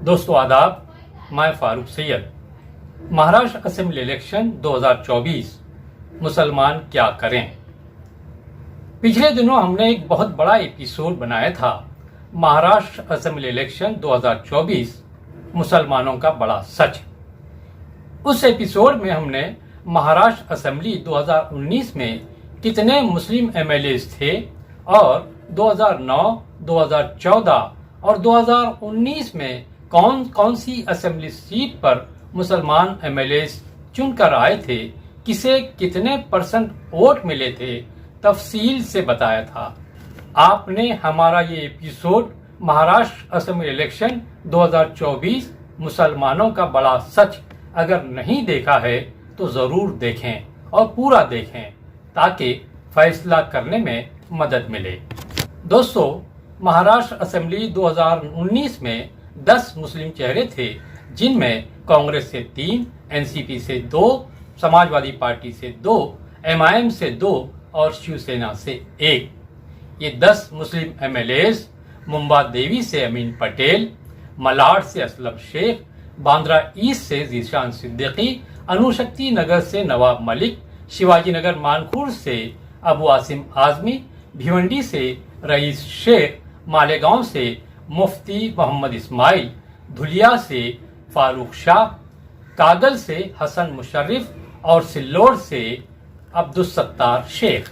दोस्तों आदाब, मैं फारूक सैयद। महाराष्ट्र असेंबली इलेक्शन 2024 मुसलमान क्या करें। पिछले दिनों हमने एक बहुत बड़ा एपिसोड बनाया था, महाराष्ट्र असेंबली इलेक्शन 2024 मुसलमानों का बड़ा सच। उस एपिसोड में हमने महाराष्ट्र असेंबली 2019 में कितने मुस्लिम एमएलएस थे और 2009, 2014 और 2019 में कौन कौन सी असेंबली सीट पर मुसलमान एमएलएस चुनकर आए थे, किसे कितने परसेंट वोट मिले थे, तफसील से बताया था। आपने हमारा ये एपिसोड महाराष्ट्र असेंबली इलेक्शन 2024 मुसलमानों का बड़ा सच अगर नहीं देखा है तो जरूर देखें और पूरा देखें ताकि फैसला करने में मदद मिले। दोस्तों, महाराष्ट्र असेंबली 2019 में 10 मुस्लिम चेहरे थे, जिनमें कांग्रेस से 3, एनसीपी से 2, समाजवादी पार्टी से 2, एमआईएम से 2 और शिवसेना से 1। ये 10 मुस्लिम एमएलएस मुंबा देवी से अमीन पटेल, मलाड से असलम शेख, बांद्रा ईस्ट से जीशान सिद्दीकी, अणुशक्ति नगर से नवाब मलिक, शिवाजी नगर मानखुर से अबू आसिम आजमी, भिवंडी से रईस शेख, मालेगांव से मुफ्ती मोहम्मद इस्माइल, धुलिया से फारूक शाह, कागल से हसन मुशर्रिफ और सिल्लोड से अब्दुल सत्तार शेख।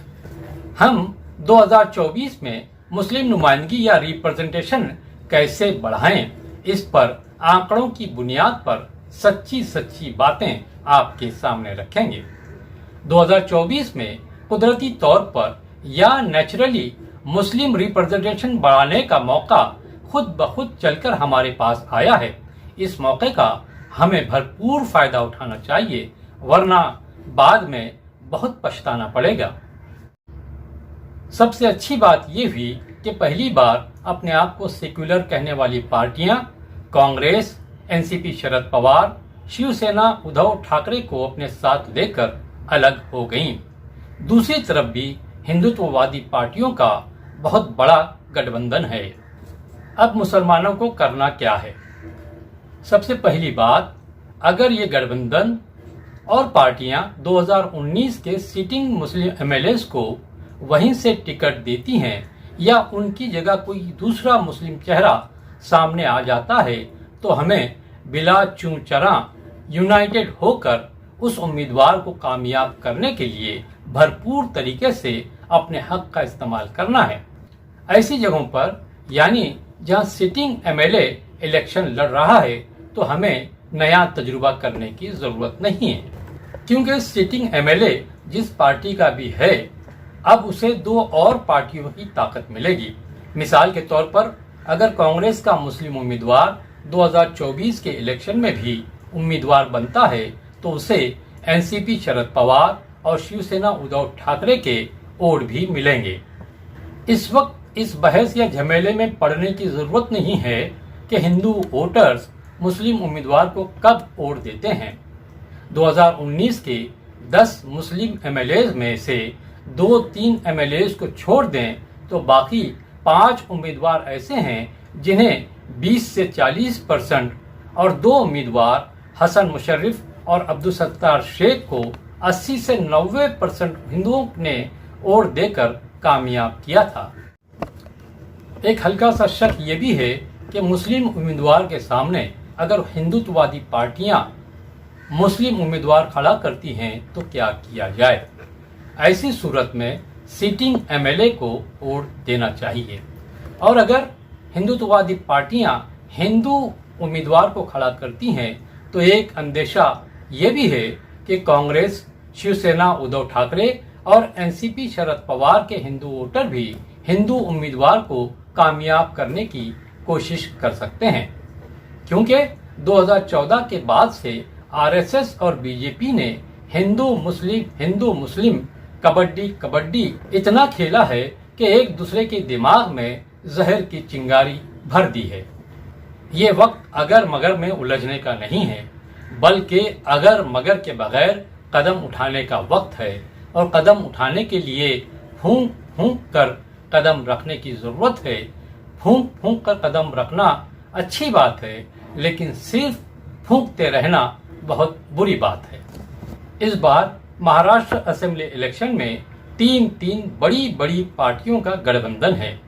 हम 2024 में मुस्लिम नुमाइंदगी या रिप्रेजेंटेशन कैसे बढ़ाएं, इस पर आंकड़ों की बुनियाद पर सच्ची बातें आपके सामने रखेंगे। 2024 में कुदरती तौर पर या नेचुरली मुस्लिम रिप्रेजेंटेशन बढ़ाने का मौका खुद ब खुद चलकर हमारे पास आया है। इस मौके का हमें भरपूर फायदा उठाना चाहिए, वरना बाद में बहुत पछताना पड़ेगा। सबसे अच्छी बात यह हुई कि पहली बार अपने आप को सेक्युलर कहने वाली पार्टियां कांग्रेस, एनसीपी शरद पवार, शिवसेना उद्धव ठाकरे को अपने साथ लेकर अलग हो गईं। दूसरी तरफ भी हिंदुत्ववादी पार्टियों का बहुत बड़ा गठबंधन है। अब मुसलमानों को करना क्या है? सबसे पहली बात, अगर ये गठबंधन और पार्टियां 2019 के सिटिंग मुस्लिम एमएलएस को वहीं से टिकट देती हैं या उनकी जगह कोई दूसरा मुस्लिम चेहरा सामने आ जाता है, तो हमें बिला चूं चरा यूनाइटेड होकर उस उम्मीदवार को कामयाब करने के लिए भरपूर तरीके से अपने हक का इस्तेमाल करना है। ऐसी जगहों पर, यानी जहां सिटिंग एमएलए इलेक्शन लड़ रहा है, तो हमें नया तजुर्बा करने की जरूरत नहीं है, क्योंकि सिटिंग एमएलए जिस पार्टी का भी है, अब उसे 2 और पार्टियों की ताकत मिलेगी। मिसाल के तौर पर, अगर कांग्रेस का मुस्लिम उम्मीदवार 2024 के इलेक्शन में भी उम्मीदवार बनता है, तो उसे एनसीपी शरद पवार और शिवसेना उद्धव ठाकरे के वोट भी मिलेंगे। इस वक्त इस बहस या झमेले में पड़ने की जरूरत नहीं है कि हिंदू वोटर्स मुस्लिम उम्मीदवार को कब वोट देते हैं। 2019 के 10 मुस्लिम एमएलएस में से 2-3 एमएलएस को छोड़ दें तो बाकी 5 उम्मीदवार ऐसे हैं जिन्हें 20 से 40% और 2 उम्मीदवार हसन मुशर्रिफ और अब्दुल सत्तार शेख को 80 से 90% हिंदुओं ने वोट देकर कामयाब किया था। एक हल्का सा शक ये भी है कि मुस्लिम उम्मीदवार के सामने अगर हिंदुत्ववादी पार्टियां मुस्लिम उम्मीदवार खड़ा करती हैं तो क्या किया जाए। ऐसी सूरत में सिटिंग एमएलए को वोट देना चाहिए, और अगर हिंदुत्ववादी पार्टियां हिंदू उम्मीदवार को खड़ा करती हैं तो एक अंदेशा ये भी है कि कांग्रेस, शिवसेना उद्धव ठाकरे और एनसीपी शरद पवार के हिंदू वोटर भी हिंदू उम्मीदवार को कामयाब करने की कोशिश कर सकते हैं, क्योंकि 2014 के बाद से आरएसएस और बीजेपी ने हिंदू मुस्लिम कबड्डी इतना खेला है कि एक दूसरे के दिमाग में जहर की चिंगारी भर दी है। ये वक्त अगर मगर में उलझने का नहीं है, बल्कि अगर मगर के बगैर कदम उठाने का वक्त है, और कदम उठाने के लिए फूंक कर कदम रखने की जरूरत है। फूंक कर कदम रखना अच्छी बात है, लेकिन सिर्फ फूंकते रहना बहुत बुरी बात है। इस बार महाराष्ट्र असेंबली इलेक्शन में तीन बड़ी बड़ी पार्टियों का गठबंधन है।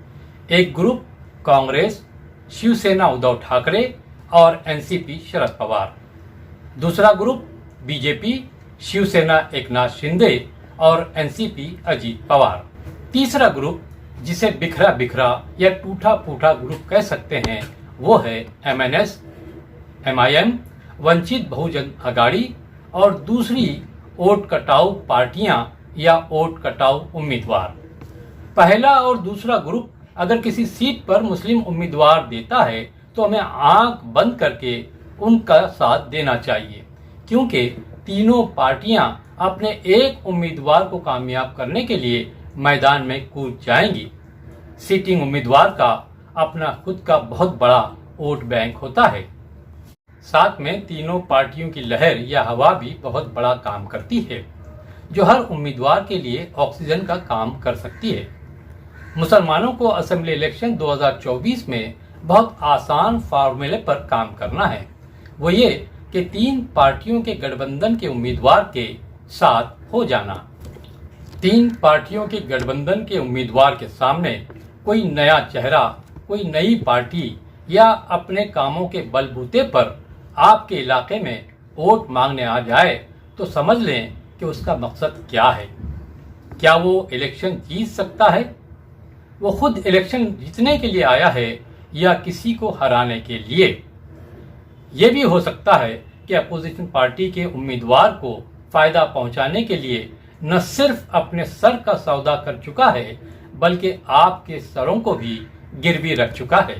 एक ग्रुप कांग्रेस, शिवसेना उद्धव ठाकरे और एनसीपी शरद पवार। दूसरा ग्रुप बीजेपी, शिवसेना एकनाथ शिंदे और एनसीपी अजीत पवार। तीसरा ग्रुप, जिसे बिखरा बिखरा या टूटा फूटा ग्रुप कह सकते हैं, वो है एमएनएस, एमआईएम, वंचित बहुजन अघाड़ी और दूसरी वोट कटाऊ पार्टियां या वोट कटाऊ उम्मीदवार। पहला और दूसरा ग्रुप अगर किसी सीट पर मुस्लिम उम्मीदवार देता है तो हमें आंख बंद करके उनका साथ देना चाहिए, क्योंकि तीनों पार्टियां अपने एक उम्मीदवार को कामयाब करने के लिए मैदान में कूद जाएंगी। सिटिंग उम्मीदवार का अपना खुद का बहुत बड़ा वोट बैंक होता है। साथ में तीनों पार्टियों की लहर या हवा भी बहुत बड़ा काम करती है, जो हर उम्मीदवार के लिए ऑक्सीजन का काम कर सकती है। मुसलमानों को असेंबली इलेक्शन 2024 में बहुत आसान फार्मूले पर काम करना है। वो ये कि तीन पार्टियों के गठबंधन के उम्मीदवार के साथ हो जाना। तीन पार्टियों के गठबंधन के उम्मीदवार के सामने कोई नया चेहरा, कोई नई पार्टी या अपने कामों के बलबूते पर आपके इलाके में वोट मांगने आ जाए तो समझ लें कि उसका मकसद क्या है। क्या वो इलेक्शन जीत सकता है? वो खुद इलेक्शन जीतने के लिए आया है या किसी को हराने के लिए? ये भी हो सकता है कि अपोजिशन पार्टी के उम्मीदवार को फायदा पहुंचाने के लिए न सिर्फ अपने सर का सौदा कर चुका है, बल्कि आपके सरों को भी गिरवी रख चुका है।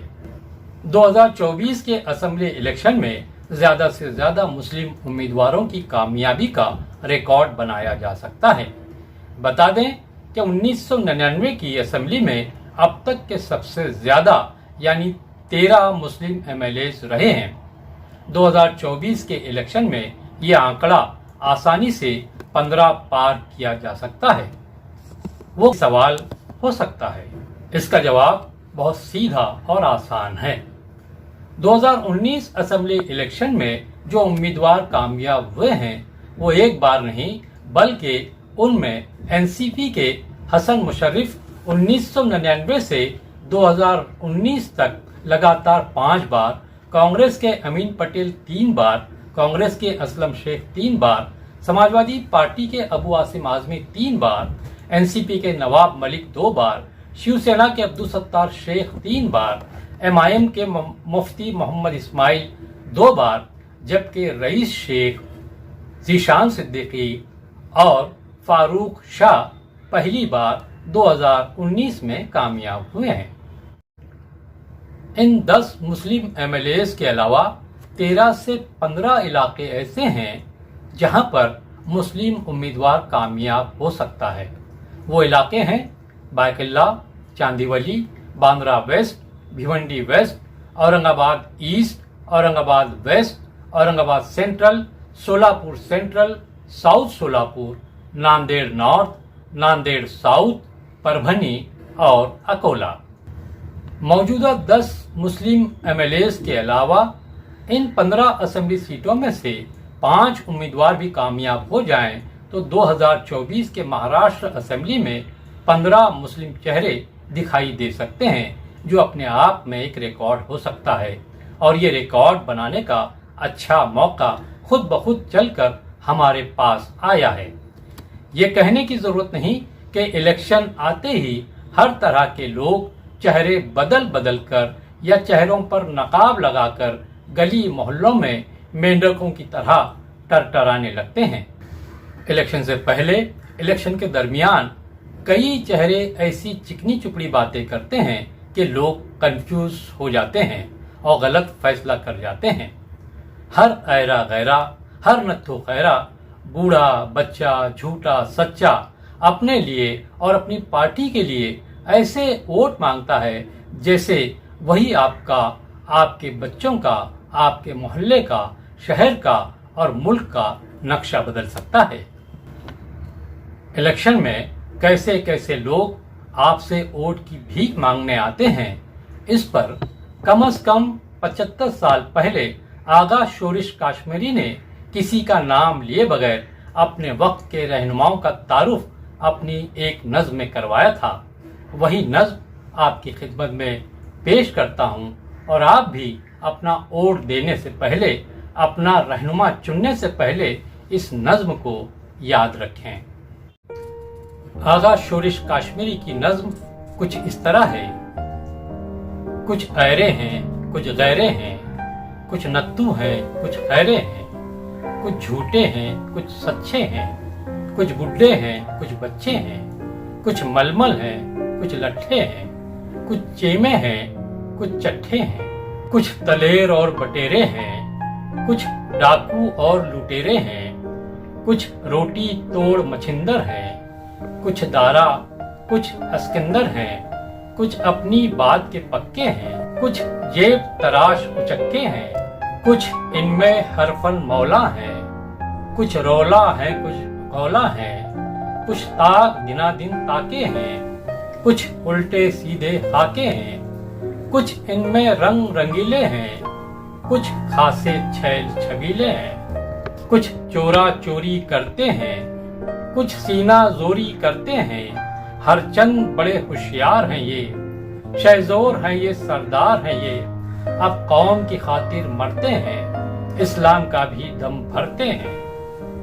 2024 के असेंबली इलेक्शन में ज्यादा से ज्यादा मुस्लिम उम्मीदवारों की कामयाबी का रिकॉर्ड बनाया जा सकता है। बता दें कि 1999 की असेंबली में अब तक के सबसे ज्यादा यानी 13 मुस्लिम एमएलए रहे हैं। 2024 के इलेक्शन में यह आंकड़ा आसानी से 15 पार किया जा सकता है। वो सवाल हो सकता है, इसका जवाब बहुत सीधा और आसान है। 2019 असेंबली इलेक्शन में जो उम्मीदवार कामयाब हुए हैं वो एक बार नहीं, बल्कि उनमें एनसीपी के हसन मुशर्रफ 1999 से 2019 तक लगातार 5 बार, कांग्रेस के अमीन पटेल 3 बार, कांग्रेस के असलम शेख 3 बार, समाजवादी पार्टी के अबू आसिम आजमी 3 बार, एनसीपी के नवाब मलिक 2 बार, शिवसेना के अब्दुल सत्तार शेख 3 बार, एमआईएम के मुफ्ती मोहम्मद इस्माइल 2 बार, जबकि रईस शेख, जीशान सिद्दीकी और फारूक शाह पहली बार 2019 में कामयाब हुए हैं। इन 10 मुस्लिम एमएलए के अलावा 13 से 15 इलाके ऐसे हैं जहां पर मुस्लिम उम्मीदवार कामयाब हो सकता है। वो इलाके हैं Byculla, Chandivali, Bandra west, Bhiwandi west, Aurangabad east, Aurangabad west, Aurangabad central, Solapur central, south Solapur, Nanded north, Nanded south, Parbhani और अकोला। मौजूदा 10 मुस्लिम एमएलए के अलावा इन 15 असेंबली सीटों में से 5 उम्मीदवार भी कामयाब हो जाएं तो 2024 के महाराष्ट्र असेंबली में 15 मुस्लिम चेहरे दिखाई दे सकते हैं, जो अपने आप में एक रिकॉर्ड हो सकता है। और ये रिकॉर्ड बनाने का अच्छा मौका खुद ब खुद चलकर हमारे पास आया है। ये कहने की जरूरत नहीं कि इलेक्शन आते ही हर तरह के लोग चेहरे बदल बदल कर या चेहरों पर नकाब लगाकर गली मोहल्लों में मेंढकों की तरह टरटराने लगते हैं। इलेक्शन से पहले, इलेक्शन के दरमियान कई चेहरे ऐसी चिकनी चुपड़ी बातें करते हैं कि लोग कंफ्यूज हो जाते हैं और गलत फैसला कर जाते हैं। हर ऐरा गैरा, हर नत्थु खैरा, बूढ़ा बच्चा झूठा सच्चा अपने लिए और अपनी पार्टी के लिए ऐसे वोट मांगता है जैसे वही आपका, आपके बच्चों का, आपके मोहल्ले का, शहर का और मुल्क का नक्शा बदल सकता है। इलेक्शन में कैसे कैसे लोग आपसे वोट की भीख मांगने आते हैं, इस पर कम से कम 75 साल पहले आगा शोरिश काश्मीरी ने किसी का नाम लिए बगैर अपने वक्त के रहनुमाओं का तारुफ अपनी एक नज्म में करवाया था। वही नज्म आपकी खिदमत में पेश करता हूँ और आप भी अपना वोट देने से पहले, अपना रहनुमा चुनने से पहले इस नज्म को याद रखें। आगा शोरिश काश्मीरी की नज्म कुछ इस तरह है। कुछ ऐरे हैं, कुछ गैरे हैं, कुछ नत्तू हैं, कुछ खैरे हैं, कुछ झूठे हैं, कुछ सच्चे हैं, कुछ बुड्ढे हैं, कुछ बच्चे हैं, कुछ मलमल हैं, कुछ लट्ठे हैं, कुछ चेमे हैं, कुछ चट्ठे हैं, कुछ दलेर और बटेरे हैं, कुछ डाकू और लुटेरे हैं, कुछ रोटी तोड़ मछिंदर हैं, कुछ दारा, कुछ अस्किंदर हैं, कुछ अपनी बात के पक्के हैं, कुछ जेब तराश उचक्के हैं, कुछ इनमें हरफन मौला हैं, कुछ रौला है, कुछ गौला है, कुछ ताक दिना दिन ताके हैं, कुछ उल्टे सीधे हाके हैं, कुछ इनमें रंग रंगीले हैं, कुछ खासे छैल छबीले हैं, कुछ चोरा चोरी करते हैं, कुछ सीना जोरी करते हैं, हर चंद बड़े होशियार हैं ये, शहजोर हैं ये, सरदार हैं ये, अब कौम की खातिर मरते हैं, इस्लाम का भी दम भरते हैं।